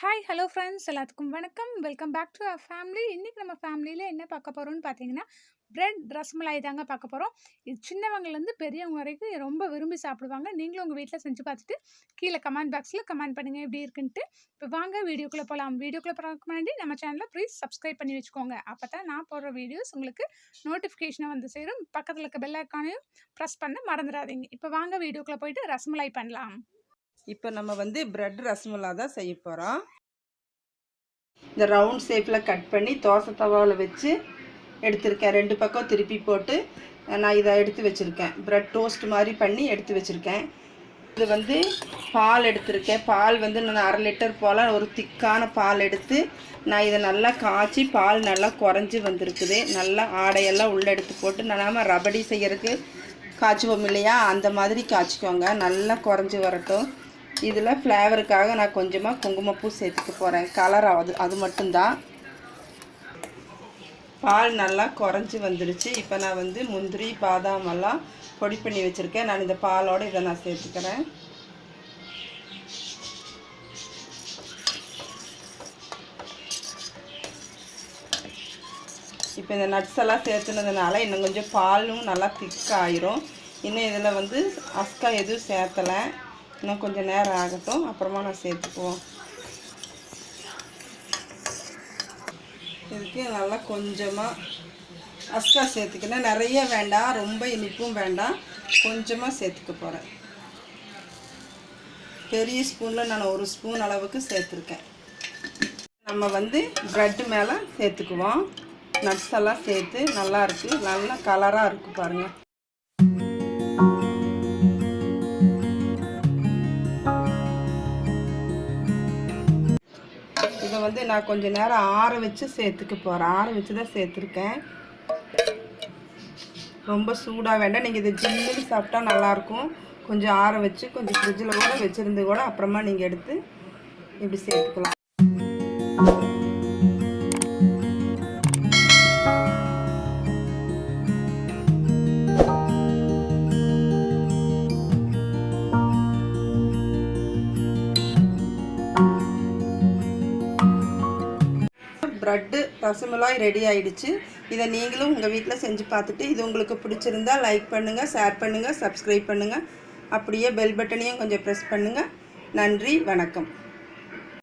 Hi hello friends எல்லாத்துக்கும் வணக்கம். Welcome back to our family. இன்றைக்கி நம்ம ஃபேமிலியில் என்ன பார்க்க போகிறோம்னு பார்த்தீங்கன்னா, பிரெட் ரசமலாய் தாங்க பார்க்க போகிறோம். இது சின்னவங்கலேருந்து பெரியவங்க வரைக்கும் ரொம்ப விரும்பி சாப்பிடுவாங்க. நீங்களும் உங்கள் வீட்டில் செஞ்சு பார்த்துட்டு கீழே கமெண்ட் பாக்ஸில் கமெண்ட் பண்ணுங்கள் எப்படி இருக்குன்ட்டு. இப்போ வாங்க வீடியோக்குள்ளே போகலாம். வீடியோக்குள்ளே போகிறதுக்கு முன்னாடி நம்ம சேனலை ப்ளீஸ் சப்ஸ்கிரைப் பண்ணி வச்சுக்கோங்க. அப்போ தான் நான் போடுற வீடியோஸ் உங்களுக்கு நோட்டிஃபிகேஷனாக வந்து சேரும். பக்கத்தில் இருக்க பெல் ஐக்கானையும் ப்ரெஸ் பண்ண மறந்துடாதீங்க. இப்போ வாங்க வீடியோக்குள்ளே போயிட்டு ரசமலாய் பண்ணலாம். இப்போ நம்ம பிரெட் ரசமலாய் தான் செய்ய போகிறோம். இந்த ரவுண்ட் ஷேப்பில் கட் பண்ணி தோசை தவாவில் வச்சு எடுத்திருக்கேன். ரெண்டு பக்கம் திருப்பி போட்டு நான் இதை எடுத்து வச்சுருக்கேன். பிரெட் டோஸ்ட் மாதிரி பண்ணி எடுத்து வச்சுருக்கேன். இது பால் எடுத்திருக்கேன். பால் நான் 1/2 லிட்டர் போல் ஒரு திக்கான பால் எடுத்து நான் இதை நல்லா காய்ச்சி பால் நல்லா குறைஞ்சி வந்திருக்குது. நல்லா ஆடையெல்லாம் உள்ளே எடுத்து போட்டு நம்ம ரபடி செய்கிறதுக்கு காய்ச்சுவோம் இல்லையா, அந்த மாதிரி காய்ச்சிக்கோங்க. நல்லா குறைஞ்சி வரட்டும். இதில் ஃப்ளேவருக்காக நான் கொஞ்சமாக குங்குமப்பூ சேர்த்துக்க போகிறேன். கலர் ஆகுது, அது மட்டும்தான். பால் நல்லா குறைஞ்சி வந்துடுச்சு. இப்போ நான் முந்திரி பாதாம் எல்லாம் பொடி பண்ணி வச்சுருக்கேன். நான் இந்த பாலோடு இதை நான் சேர்த்துக்கிறேன். இப்போ இந்த நட்ஸ் எல்லாம் சேர்த்துனதுனால இன்னும் கொஞ்சம் பாலும் நல்லா திக்காயிரும். இன்னும் இதில் அஸ்கா எதுவும் சேர்த்தலை. இன்னும் கொஞ்சம் நேரம் ஆகட்டும், அப்புறமா நான் சேர்த்துக்குவோம். இதுக்கு நல்லா கொஞ்சமாக அஸ்கா சேர்த்துக்கினேன். நிறைய வேண்டாம், ரொம்ப இனிப்பும் வேண்டாம், கொஞ்சமாக சேர்த்துக்க போகிறேன். பெரிய ஸ்பூனில் நான் 1 ஸ்பூன் அளவுக்கு சேர்த்துருக்கேன். நம்ம ப்ரெட்டு மேலே சேர்த்துக்குவோம். நட்ஸ் எல்லாம் சேர்த்து நல்லா இருக்குது, நல்லா கலராக இருக்குது பாருங்கள். இதை நான் கொஞ்சம் நேரம் ஆற வச்சு சேர்த்துக்க போகிறேன். ஆற வச்சு தான் சேர்த்துருக்கேன். ரொம்ப சூடாக வேண்டாம். நீங்கள் இதை ஜில்லுன்னு சாப்பிட்டா நல்லாயிருக்கும். கொஞ்சம் ஆற வச்சு கொஞ்சம் ஃப்ரிட்ஜில் கூட வச்சுருந்து கூட அப்புறமா நீங்கள் எடுத்து இப்படி சேர்த்துக்கலாம். ப்ரெட்டு ரசமலாய் ரெடி ஆகிடுச்சு. இதை நீங்களும் உங்கள் வீட்டில் செஞ்சு பார்த்துட்டு இது உங்களுக்கு பிடிச்சிருந்தா லைக் பண்ணுங்கள், ஷேர் பண்ணுங்கள், சப்ஸ்கிரைப் பண்ணுங்கள். அப்படியே பெல் பட்டனையும் கொஞ்சம் ப்ரெஸ் பண்ணுங்கள். நன்றி, வணக்கம்.